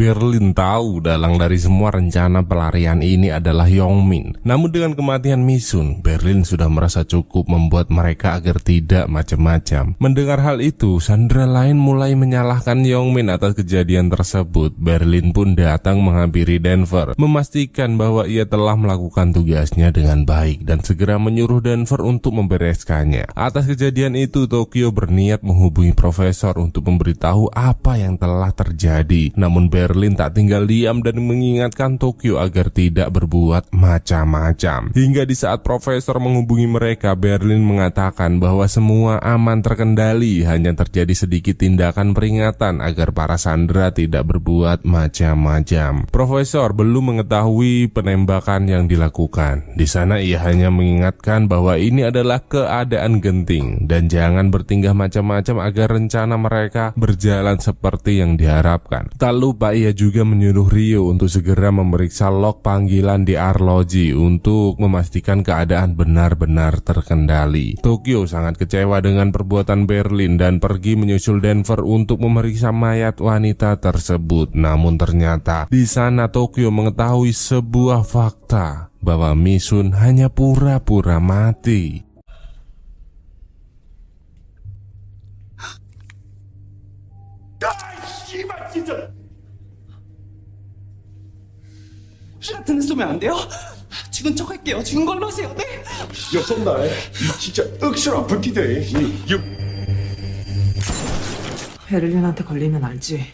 Berlin tahu dalang dari semua rencana pelarian ini adalah Yongmin. Namun dengan kematian Misun, Berlin sudah merasa cukup membuat mereka agar tidak macam-macam. Mendengar hal itu, Sandra lain mulai menyalahkan Yongmin atas kejadian tersebut. Berlin pun datang menghampiri Denver, memastikan bahwa ia telah melakukan tugasnya dengan baik dan segera menyuruh Denver untuk membereskannya. Atas kejadian itu, Tokyo berniat menghubungi profesor untuk memberitahu apa yang telah terjadi. Namun Berlin tak tinggal diam dan mengingatkan Tokyo agar tidak berbuat macam-macam. Hingga di saat profesor menghubungi mereka, Berlin mengatakan bahwa semua aman terkendali, hanya terjadi sedikit tindakan peringatan agar para sandera tidak berbuat macam-macam. Profesor belum mengetahui penembakan yang dilakukan. Di sana ia hanya mengingatkan bahwa ini adalah keadaan genting dan jangan bertingkah macam-macam agar rencana mereka berjalan seperti yang diharapkan. Tak lupa ia juga menyuruh Rio untuk segera memeriksa log panggilan di arloji untuk memastikan keadaan benar-benar terkendali. Tokyo sangat kecewa dengan perbuatan Berlin dan pergi menyusul Denver untuk memeriksa mayat wanita tersebut. Namun ternyata di sana Tokyo mengetahui sebuah fakta bahwa Misun hanya pura-pura mati. 라트는 쏘면 안 돼요? 죽은 척 할게요. 죽은 걸로 하세요. 네? 야 쏜다. 진짜 억수로 아플 기대. 베를린한테 걸리면 알지.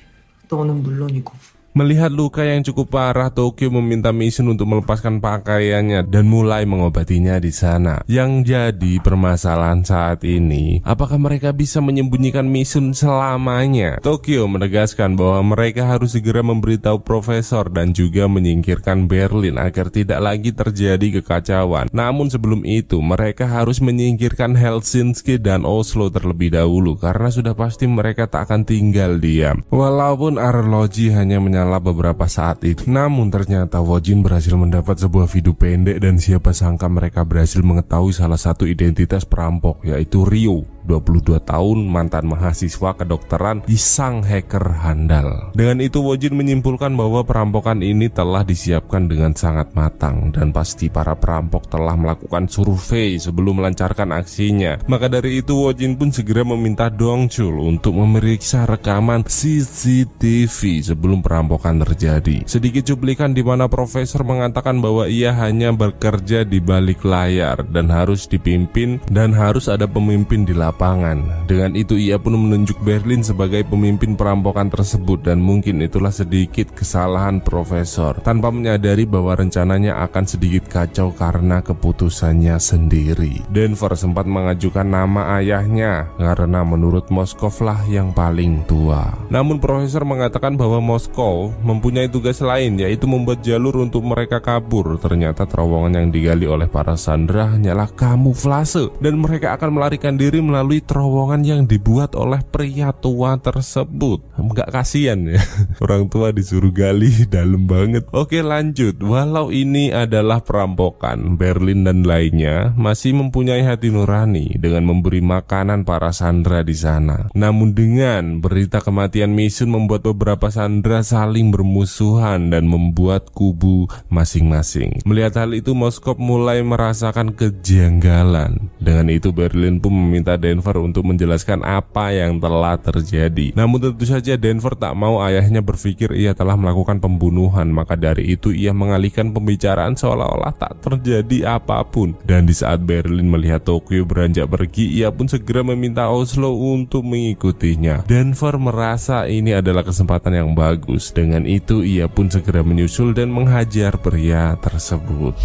너는 물론이고. Melihat luka yang cukup parah, Tokyo meminta Misun untuk melepaskan pakaiannya dan mulai mengobatinya di sana. Yang jadi permasalahan saat ini, apakah mereka bisa menyembunyikan Misun selamanya? Tokyo menegaskan bahwa mereka harus segera memberitahu profesor dan juga menyingkirkan Berlin agar tidak lagi terjadi kekacauan. Namun sebelum itu, mereka harus menyingkirkan Helsinki dan Oslo terlebih dahulu karena sudah pasti mereka tak akan tinggal diam. Walaupun arloji hanya menyala beberapa saat itu, namun ternyata Wojin berhasil mendapat sebuah video pendek dan siapa sangka mereka berhasil mengetahui salah satu identitas perampok, yaitu Rio, 22 tahun, mantan mahasiswa kedokteran di sang hacker handal. Dengan itu Wojin menyimpulkan bahwa perampokan ini telah disiapkan dengan sangat matang dan pasti para perampok telah melakukan survei sebelum melancarkan aksinya. Maka dari itu Wojin pun segera meminta Dongchul untuk memeriksa rekaman CCTV sebelum perampokan terjadi. Sedikit cuplikan di mana profesor mengatakan bahwa ia hanya bekerja di balik layar dan harus dipimpin dan harus ada pemimpin di lapangan. Dengan itu ia pun menunjuk Berlin sebagai pemimpin perampokan tersebut dan mungkin itulah sedikit kesalahan profesor tanpa menyadari bahwa rencananya akan sedikit kacau karena keputusannya sendiri. Denver sempat mengajukan nama ayahnya karena menurut Moskov lah yang paling tua. Namun profesor mengatakan bahwa Moskow mempunyai tugas lain, yaitu membuat jalur untuk mereka kabur. Ternyata terowongan yang digali oleh para sandera hanyalah kamuflase dan mereka akan melarikan diri melalui terowongan yang dibuat oleh pria tua tersebut. Enggak kasihan ya, orang tua disuruh gali dalam banget. Oke lanjut, walau ini adalah perampokan, Berlin dan lainnya masih mempunyai hati nurani dengan memberi makanan para sandera di sana. Namun dengan berita kematian Misun membuat beberapa sandera saling bermusuhan dan membuat kubu masing-masing. Melihat hal itu Moskov mulai merasakan kejanggalan. Dengan itu Berlin pun meminta Denver untuk menjelaskan apa yang telah terjadi. Namun tentu saja Denver tak mau ayahnya berpikir ia telah melakukan pembunuhan. Maka dari itu ia mengalihkan pembicaraan seolah-olah tak terjadi apapun. Dan di saat Berlin melihat Tokyo beranjak pergi, ia pun segera meminta Oslo untuk mengikutinya. Denver merasa ini adalah kesempatan yang bagus. Dengan itu ia pun segera menyusul dan menghajar pria tersebut.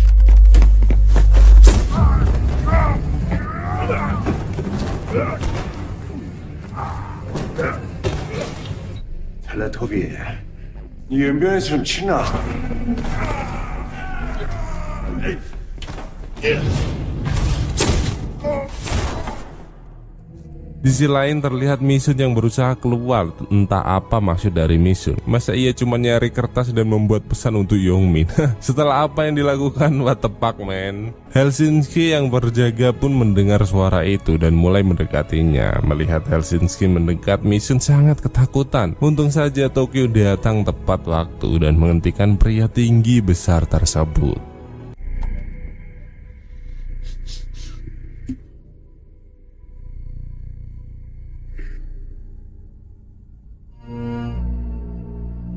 텔레토비, 이 연변에서 좀 치나? Di sisi lain terlihat Misun yang berusaha keluar. Entah apa maksud dari Misun. Masa ia cuma nyari kertas dan membuat pesan untuk Yongmin? Setelah apa yang dilakukan, what the fuck man. Helsinki yang berjaga pun mendengar suara itu dan mulai mendekatinya. Melihat Helsinki mendekat, Misun sangat ketakutan. Untung saja Tokyo datang tepat waktu dan menghentikan pria tinggi besar tersebut.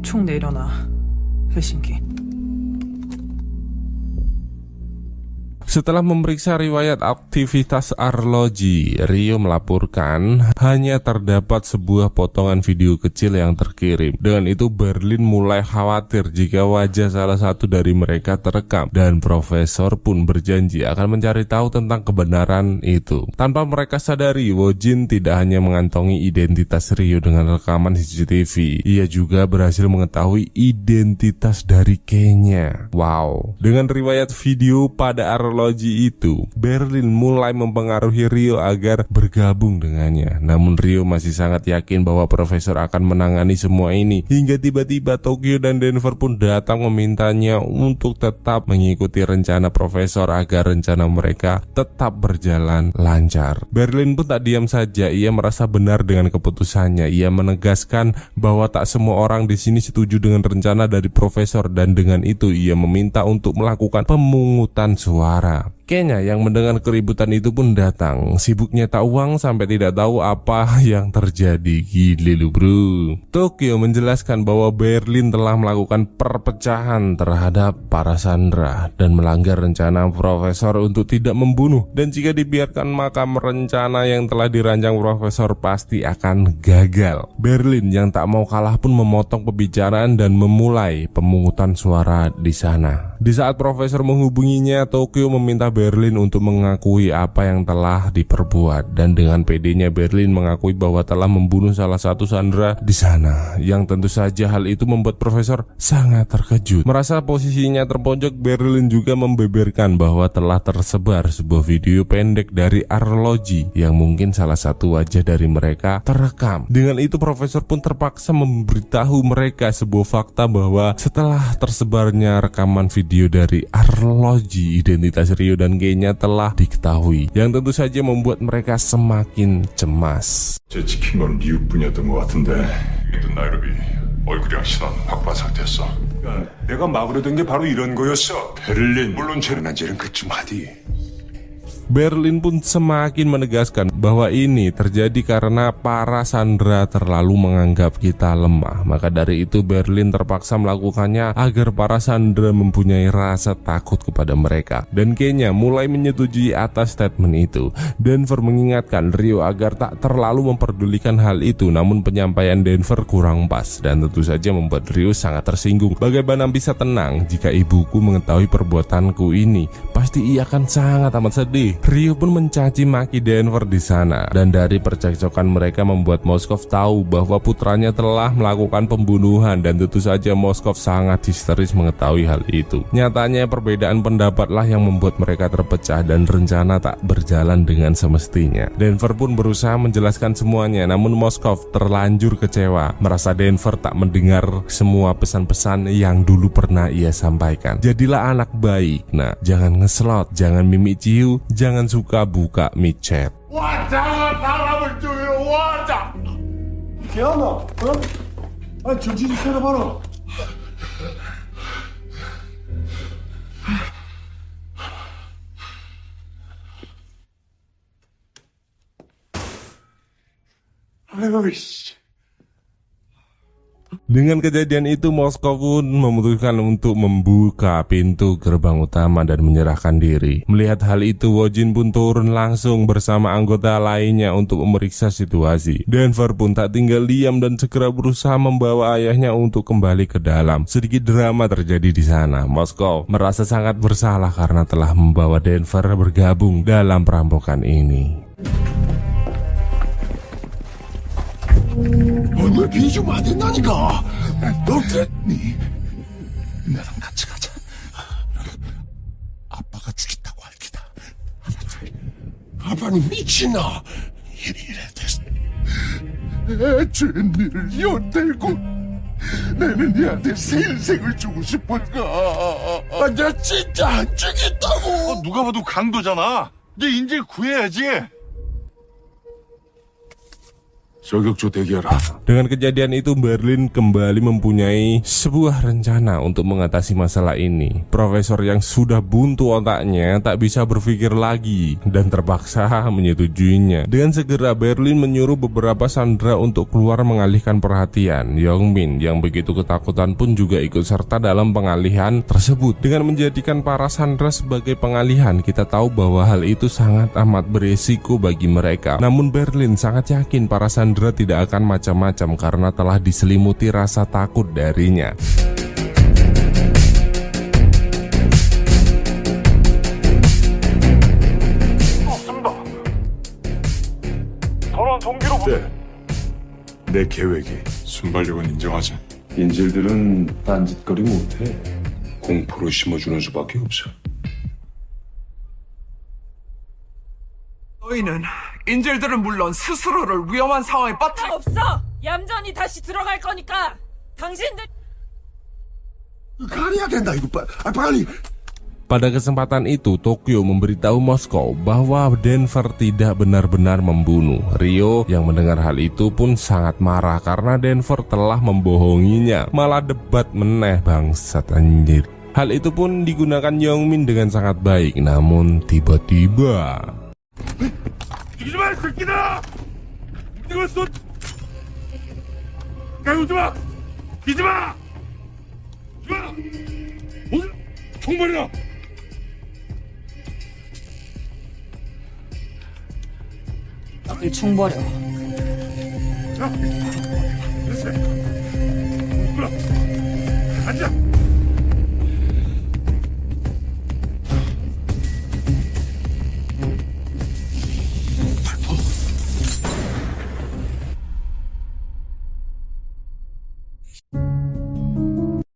총 내려놔, 헬싱키. Setelah memeriksa riwayat aktivitas arloji, Rio melaporkan hanya terdapat sebuah potongan video kecil yang terkirim. Dengan itu Berlin mulai khawatir jika wajah salah satu dari mereka terekam, dan profesor pun berjanji akan mencari tahu tentang kebenaran itu. Tanpa mereka sadari, Wojin tidak hanya mengantongi identitas Rio dengan rekaman CCTV, ia juga berhasil mengetahui identitas dari Kenya. Wow, dengan riwayat video pada arloji itu, Berlin mulai mempengaruhi Rio agar bergabung dengannya. Namun Rio masih sangat yakin bahwa profesor akan menangani semua ini. Hingga tiba-tiba Tokyo dan Denver pun datang memintanya untuk tetap mengikuti rencana profesor agar rencana mereka tetap berjalan lancar. Berlin pun tak diam saja, ia merasa benar dengan keputusannya. Ia menegaskan bahwa tak semua orang di sini setuju dengan rencana dari profesor, dan dengan itu ia meminta untuk melakukan pemungutan suara. Kenya yang mendengar keributan itu pun datang. Sibuk nyetak uang sampai tidak tahu apa yang terjadi. Gile lu bro. Tokyo menjelaskan bahwa Berlin telah melakukan perpecahan terhadap para sandera dan melanggar rencana profesor untuk tidak membunuh. Dan jika dibiarkan maka rencana yang telah dirancang profesor pasti akan gagal. Berlin yang tak mau kalah pun memotong pembicaraan dan memulai pemungutan suara di sana. Di saat profesor menghubunginya, Tokyo meminta Berlin untuk mengakui apa yang telah diperbuat, dan dengan pedenya Berlin mengakui bahwa telah membunuh salah satu sandera di sana. Yang tentu saja hal itu membuat profesor sangat terkejut. Merasa posisinya terpojok, Berlin juga membeberkan bahwa telah tersebar sebuah video pendek dari arloji yang mungkin salah satu wajah dari mereka terekam. Dengan itu profesor pun terpaksa memberitahu mereka sebuah fakta bahwa setelah tersebarnya rekaman video dari arloji, identitas Rio dan Kenya telah diketahui, yang tentu saja membuat mereka semakin cemas. 제 지킨 건 미국뿐이었던 것 같은데 이게 나이로비 얼굴이랑 신원 확보한 상태였어. 내가 막으려 된 게 바로 이런 거였어. 베를린 물론 죄는 지는 그쯤 하디. Berlin pun semakin menegaskan bahwa ini terjadi karena para sandera terlalu menganggap kita lemah. Maka dari itu Berlin terpaksa melakukannya agar para sandera mempunyai rasa takut kepada mereka. Dan Kenya mulai menyetujui atas statement itu. Denver mengingatkan Rio agar tak terlalu memperdulikan hal itu, namun penyampaian Denver kurang pas dan tentu saja membuat Rio sangat tersinggung. Bagaimana bisa tenang jika ibuku mengetahui perbuatanku ini? Pasti ia akan sangat amat sedih. Rio pun mencaci maki Denver di sana, dan dari percekcokan mereka membuat Moskov tahu bahwa putranya telah melakukan pembunuhan, dan tentu saja Moskov sangat histeris mengetahui hal itu. Nyatanya perbedaan pendapatlah yang membuat mereka terpecah dan rencana tak berjalan dengan semestinya. Denver pun berusaha menjelaskan semuanya, namun Moskov terlanjur kecewa, merasa Denver tak mendengar semua pesan-pesan yang dulu pernah ia sampaikan. Jadilah anak baik, nah, jangan ngeslot, jangan mimik ciu, jangan suka buka micet. 와장아 바람을 쬐요 와장. 개하나, 어? 아 정신 좀 차려봐라. 아유 씨. Dengan kejadian itu Moskov pun memutuskan untuk membuka pintu gerbang utama dan menyerahkan diri. Melihat hal itu, Wojin pun turun langsung bersama anggota lainnya untuk memeriksa situasi. Denver pun tak tinggal diam dan segera berusaha membawa ayahnya untuk kembali ke dalam. Sedikit drama terjadi di sana. Moskov merasa sangat bersalah karena telah membawa Denver bergabung dalam perampokan ini. 뭘 비주면 안 된다니까. 너 됐니? 나랑 같이 가자. 아빠가 죽였다고 할 기다. 알았지? 아빠는 미친나. 이래 됐어. 죄인을 엿들고 나는 얘한테 새 인생을 주고 싶은가? 나 진짜 안 죽겠다고. 누가 봐도 강도잖아. 네 인질 구해야지. 저격조 대기하라. Dengan kejadian itu, Berlin kembali mempunyai sebuah rencana untuk mengatasi masalah ini. Profesor yang sudah buntu otaknya tak bisa berpikir lagi dan terpaksa menyetujuinya. Dengan segera Berlin menyuruh beberapa sandera untuk keluar mengalihkan perhatian. Yongmin yang begitu ketakutan pun juga ikut serta dalam pengalihan tersebut. Dengan menjadikan para sandera sebagai pengalihan, kita tahu bahwa hal itu sangat amat beresiko bagi mereka. Namun Berlin sangat yakin para sandera tidak akan macam-macam karena telah diselimuti rasa takut darinya. 없습니다. 더러운 동기로 내 계획이 순발력은 인정하자. 인질들은 딴짓거리 못해. 공포로 심어주는 수밖에 없어. 너희는 인질들은 물론 스스로를 위험한 상황에 빠뜨려. 없어! 얌전히 다시 들어갈 거니까 당신들 가려야 된다 이거 빨리. Pada kesempatan itu, Tokyo memberitahu Moskow bahwa Denver tidak benar-benar membunuh. Rio yang mendengar hal itu pun sangat marah karena Denver telah membohonginya. Malah debat meneh, bangsat anjir. Hal itu pun digunakan Yongmin dengan sangat baik. Namun tiba-tiba 죽이지 마, 이 새끼들아! 내가 쏜! 깨우지 마! 뛰지 마! 뛰지 마! 오늘 총발이다! 총 버려. 자, 그렇지. 불어. 앉아.